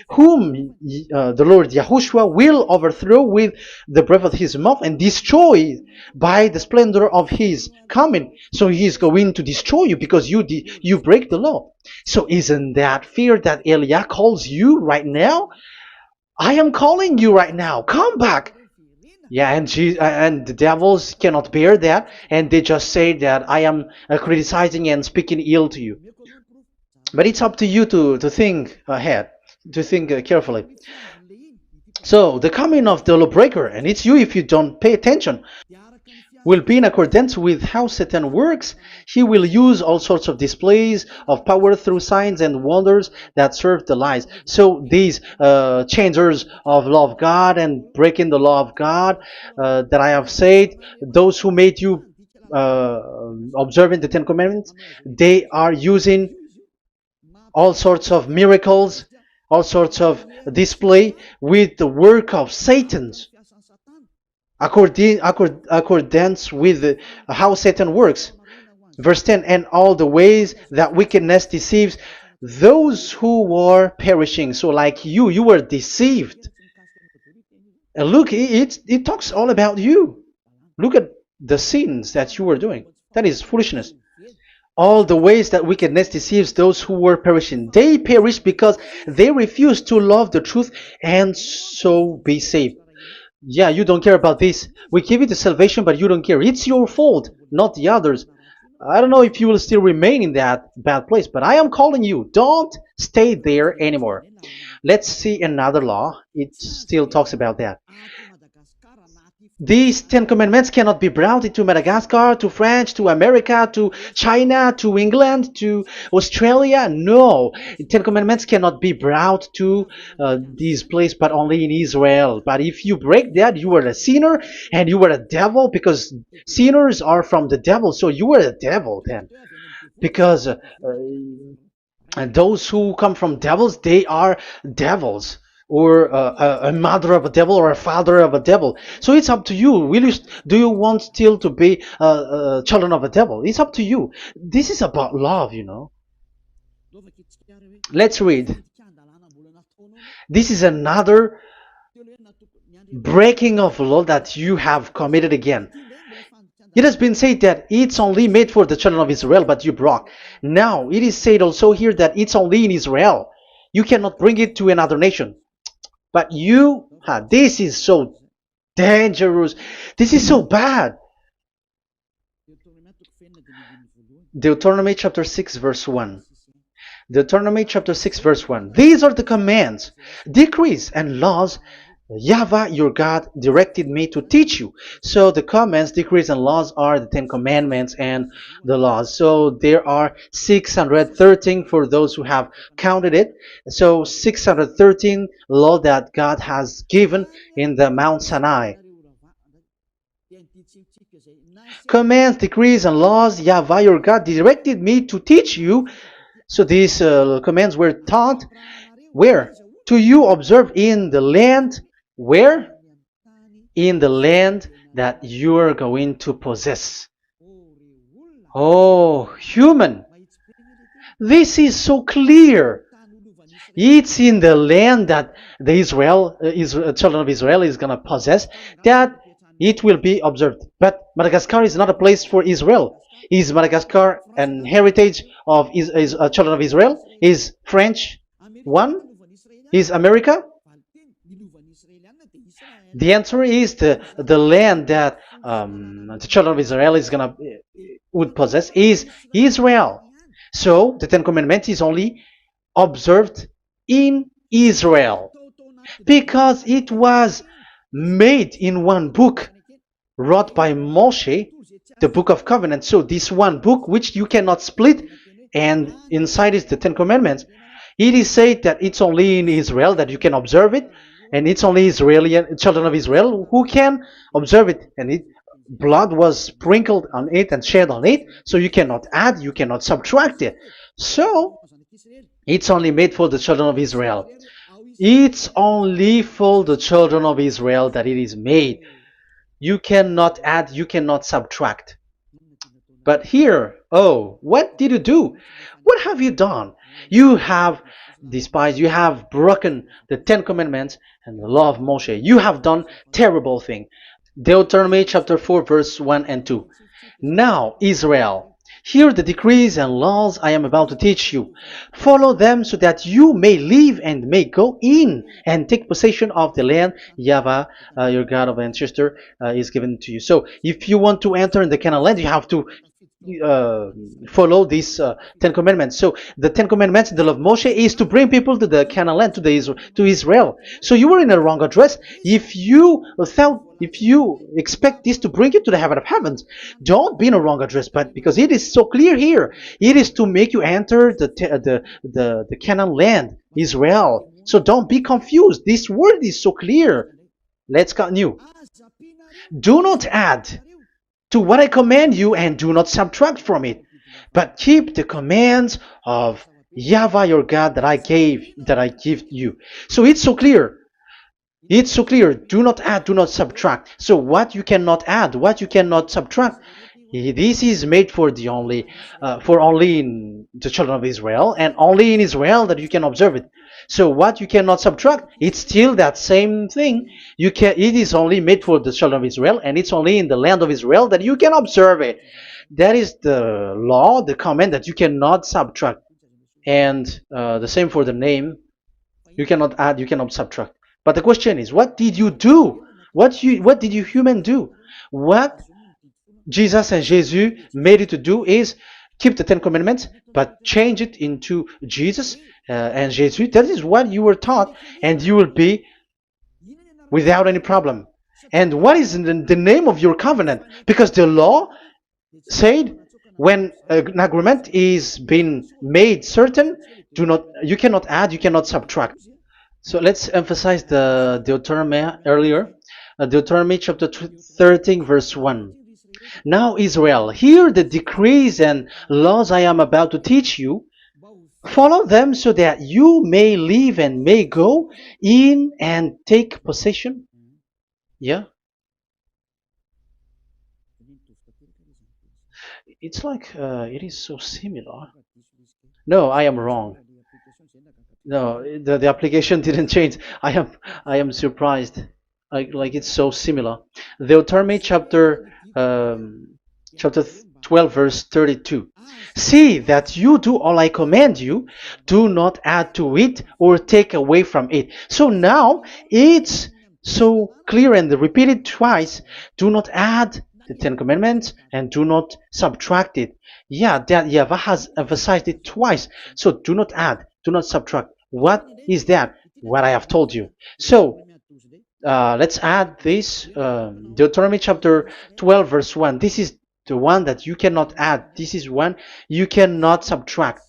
whom the Lord Yahushua will overthrow with the breath of his mouth and destroy by the splendor of his coming. So he is going to destroy you because you break the law. So isn't that fear that Elia calls you right now? I am calling you right now. Come back. Yeah, and the devils cannot bear that, and they just say that I am criticizing and speaking ill to you. But it's up to you to think ahead, to think carefully. So the coming of the lawbreaker, and it's you if you don't pay attention. will be in accordance with how Satan works. He will use all sorts of displays of power through signs and wonders that serve the lies. So these changers of law of God and breaking the law of God that I have said, those who made you uh, observing the Ten Commandments, they are using all sorts of miracles, all sorts of display with the work of Satan's accordance with how Satan works. Verse 10, and all the ways that wickedness deceives those who were perishing. So like you were deceived. And look, it talks all about you. Look at the sins that you were doing. That is foolishness. All the ways that wickedness deceives those who were perishing. They perish because they refuse to love the truth and so be saved. Yeah, you don't care about this. We give you the salvation, but you don't care. It's your fault, not the others. I don't know if you will still remain in that bad place, but I am calling you. Don't stay there anymore. Let's see another law. It still talks about that. These Ten Commandments cannot be brought into Madagascar, to France, to America, to China, to England, to Australia. No, Ten Commandments cannot be brought to these places, but only in Israel. But if you break that, you are a sinner and you are a devil, because sinners are from the devil. So you are a devil then, because and those who come from devils, they are devils, or a mother of a devil, or a father of a devil. So it's up to you. Do you want still to be children of a devil? It's up to you. This is about love. Let's read. This is another breaking of law that you have committed again. It has been said that it's only made for the children of Israel, but you broke. Now, it is said also here that it's only in Israel. You cannot bring it to another nation. But this is so dangerous. This is so bad. Deuteronomy chapter 6 verse 1. Deuteronomy chapter 6 verse 1. These are the commands, decrees, and laws YAHVAH your God directed me to teach you. So the commands, decrees, and laws are the Ten Commandments and the laws. So there are 613 for those who have counted it. So 613 law that God has given in the Mount Sinai. Commands, decrees, and laws YAHVAH your God directed me to teach you. So these commands were taught where? To you observe in the land. Where? In the land that you are going to possess. Oh, human. This is so clear. It's in the land that the children of Israel is going to possess that it will be observed. But Madagascar is not a place for Israel. Is Madagascar an heritage of children of Israel? Is French one? Is America? The answer is the land that the children of Israel would possess is Israel. So the Ten Commandments is only observed in Israel, because it was made in one book wrote by Moshe, the Book of Covenant. So this one book, which you cannot split, and inside is the Ten Commandments. It is said that it's only in Israel that you can observe it, and it's only children of Israel who can observe it. And blood was sprinkled on it and shed on it, so you cannot add, you cannot subtract it. So it's only made for the children of Israel. It's only for the children of Israel that it is made. You cannot add, you cannot subtract. But here, what did you do? What have you done? You have despised, you have broken the Ten Commandments and the law of Moshe. You have done terrible thing. Deuteronomy chapter 4 verse 1 and 2. Now, Israel, hear the decrees and laws I am about to teach you. Follow them so that you may live and may go in and take possession of the land YAHVAH, your God of ancestor, is given to you. So if you want to enter in the Canaan land, you have to uh, follow these Ten Commandments. So the Ten Commandments, the law of Moshe, is to bring people to the Canaan land, to Israel. So you were in the wrong address. If you expect this to bring you to the heaven of heavens, don't be in a wrong address. But because it is so clear here, it is to make you enter the Canaan land, Israel. So don't be confused. This word is so clear. Let's continue. Do not add to what I command you, and do not subtract from it, but keep the commands of YAHVAH your God that I give you. So it's so clear. It's so clear. Do not add, do not subtract. So what you cannot add, what you cannot subtract, this is made for only in the children of Israel, and only in Israel that you can observe it. So what you cannot subtract, it's still that same thing. It is only made for the children of Israel, and it's only in the land of Israel that you can observe it. That is the law, the command that you cannot subtract. And the same for the name. You cannot add, you cannot subtract. But the question is, what did you do? What did you human do? What Jesus and Jesus made you to do is keep the Ten Commandments, but change it into Jesus and Jesus. That is what you were taught, and you will be without any problem. And what is the name of your covenant? Because the law said when an agreement is being made certain, you cannot add, you cannot subtract. So let's emphasize the Deuteronomy earlier. Deuteronomy chapter 13 verse 1. Now Israel, hear the decrees and laws I am about to teach you. Follow them so that you may live and may go in and take possession. Yeah. It's like it is so similar. No, I am wrong. No, the application didn't change. I am surprised. Like it's so similar. Deuteronomy chapter 12 verse 32. See that you do all I command you. Do not add to it or take away from it. So now it's so clear and repeated twice. Do not add the Ten Commandments and do not subtract it. Yeah, that YAHVAH has emphasized it twice. So do not add, do not subtract. What is that? What I have told you. So let's add this Deuteronomy chapter 12 verse 1. This is the one that you cannot add. This is one you cannot subtract.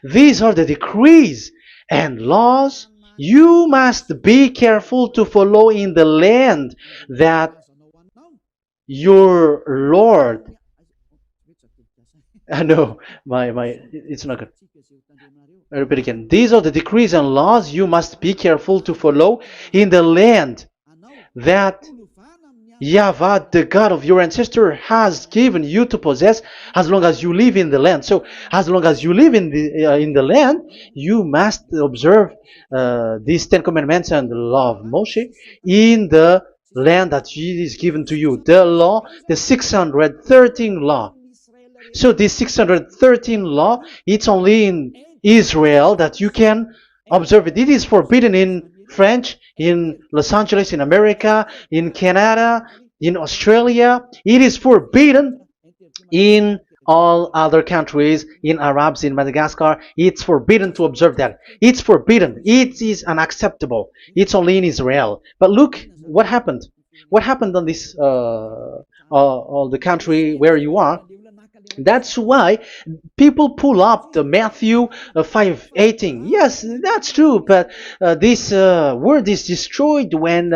These are the decrees and laws you must be careful to follow in the land that your Lord. No, it's not good. I repeat again. These are the decrees and laws you must be careful to follow in the land that YAHVAH, the God of your ancestor, has given you to possess, as long as you live in the land. So, as long as you live in the land, you must observe these Ten Commandments and the law of Moshe in the land that is given to you. The law, the 613 law. So this 613 law, it's only in Israel that you can observe it. It is forbidden in French, in Los Angeles, in America, in Canada, in Australia. It is forbidden in all other countries, in Arabs, in Madagascar. It's forbidden to observe that. It's forbidden. It is unacceptable. It's only in Israel. But look what happened. What happened on this all the country where you are. That's why people pull up the Matthew 5:18. Yes, that's true, but this word is destroyed when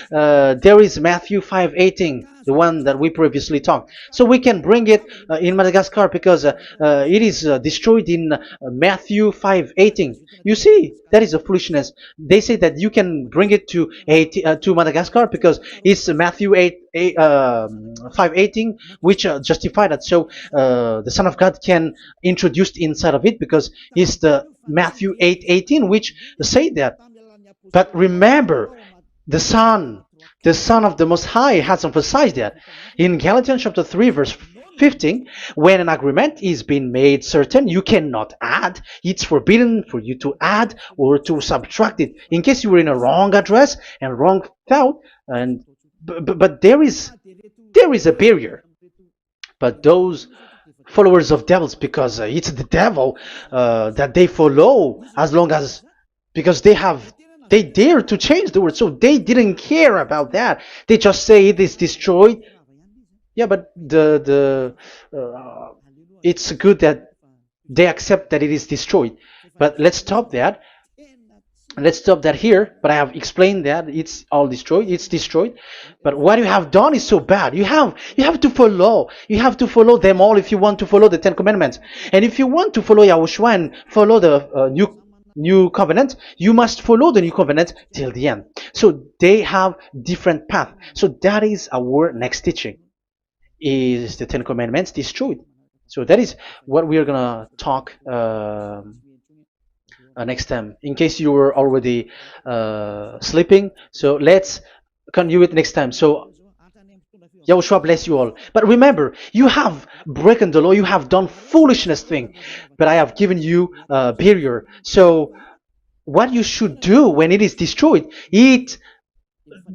there is Matthew 5:18, the one that we previously talked. So we can bring it in Madagascar because it is destroyed in Matthew 5:18. You see, that is a foolishness. They say that you can bring it to Madagascar because it's Matthew 5:18, which justify that. So the Son of God can introduce inside of it because it's the Matthew 8:18 which say that. But remember, the Son of the Most High has emphasized that in Galatians chapter 3 verse 15, when an agreement is being made certain, you cannot add. It's forbidden for you to add or to subtract it. In case you were in a wrong address and wrong thought, but there is a barrier. But those followers of devils because it's the devil that they follow, as long as, because they dare to change the word, so they didn't care about that. They just say it is destroyed. Yeah, but it's good that they accept that it is destroyed. But let's stop that here. But I have explained that it's all destroyed. It's destroyed. But what you have done is so bad. You have to follow. You have to follow them all if you want to follow the Ten Commandments. And if you want to follow Yahushua and follow the new covenant, you must follow the new covenant till the end. So they have different path. So that is our next teaching. Is the Ten Commandments destroyed? So that is what we are gonna talk next time. In case you were already sleeping, so let's continue it next time. So Yahushua bless you all. But remember, you have broken the law, you have done foolishness thing, but I have given you a barrier. So what you should do when it is destroyed, it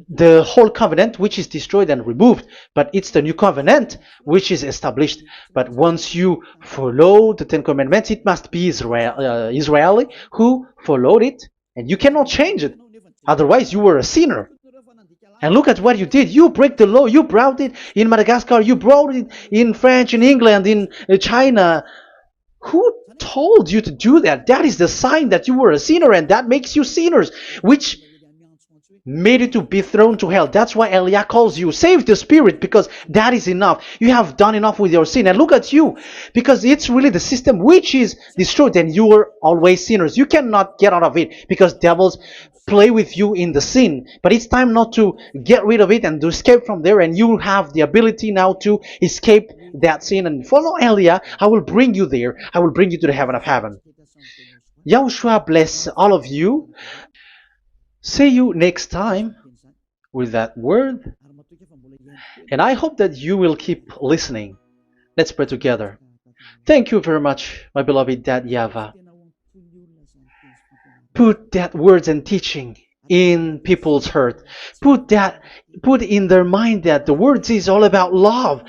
the whole covenant which is destroyed and removed, but it's the new covenant which is established. But once you follow the Ten Commandments, it must be Israeli who followed it, and you cannot change it. Otherwise, you were a sinner. And look at what you did. You break the law. You brought it in Madagascar. You brought it in France, in England, in China. Who told you to do that? That is the sign that you were a sinner, and that makes you sinners, which made you to be thrown to hell. That's why Elia calls you. Save the spirit, because that is enough. You have done enough with your sin. And look at you, because it's really the system which is destroyed, and you are always sinners. You cannot get out of it because devils play with you in the sin. But it's time not to get rid of it and to escape from there, and you have the ability now to escape that sin and follow Elia. I will bring you there. I will bring you to the heaven of heaven. Yahushua bless all of you. See you next time with that word. And I hope that you will keep listening. Let's pray together. Thank you very much, my beloved Dad YAHVAH. Put that words and teaching in people's heart. Put in their mind that the words is all about love.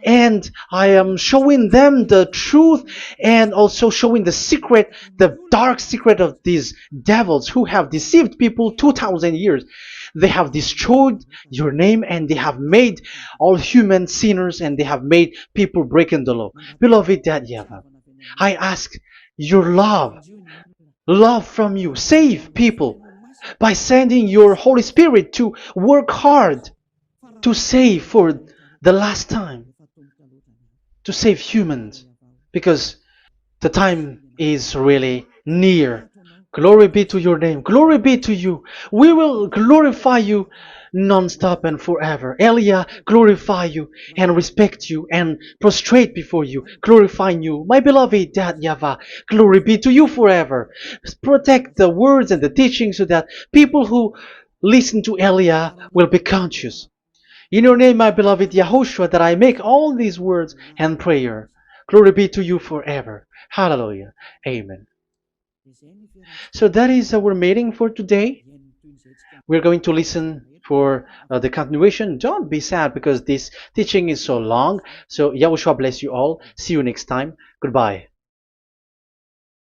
And I am showing them the truth, and also showing the secret, the dark secret of these devils who have deceived people 2,000 years. They have destroyed your name, and they have made all human sinners, and they have made people breaking the law. Beloved Dad YAHVAH, I ask your love from you. Save people by sending your Holy Spirit to work hard to save for the last time, to save humans, because the time is really near. Glory be to your name. Glory be to you. We will glorify you non-stop and forever. Elia, glorify you and respect you and prostrate before you, glorifying you. My beloved Dad YAHVAH, glory be to you forever. Protect the words and the teaching so that people who listen to Elia will be conscious. In your name, my beloved YAHOSHUAH, that I make all these words and prayer. Glory be to you forever. Hallelujah. Amen. So that is our meeting for today. We're going to listen for the continuation. Don't be sad because this teaching is so long. So Yahushua bless you all. See you next time. Goodbye.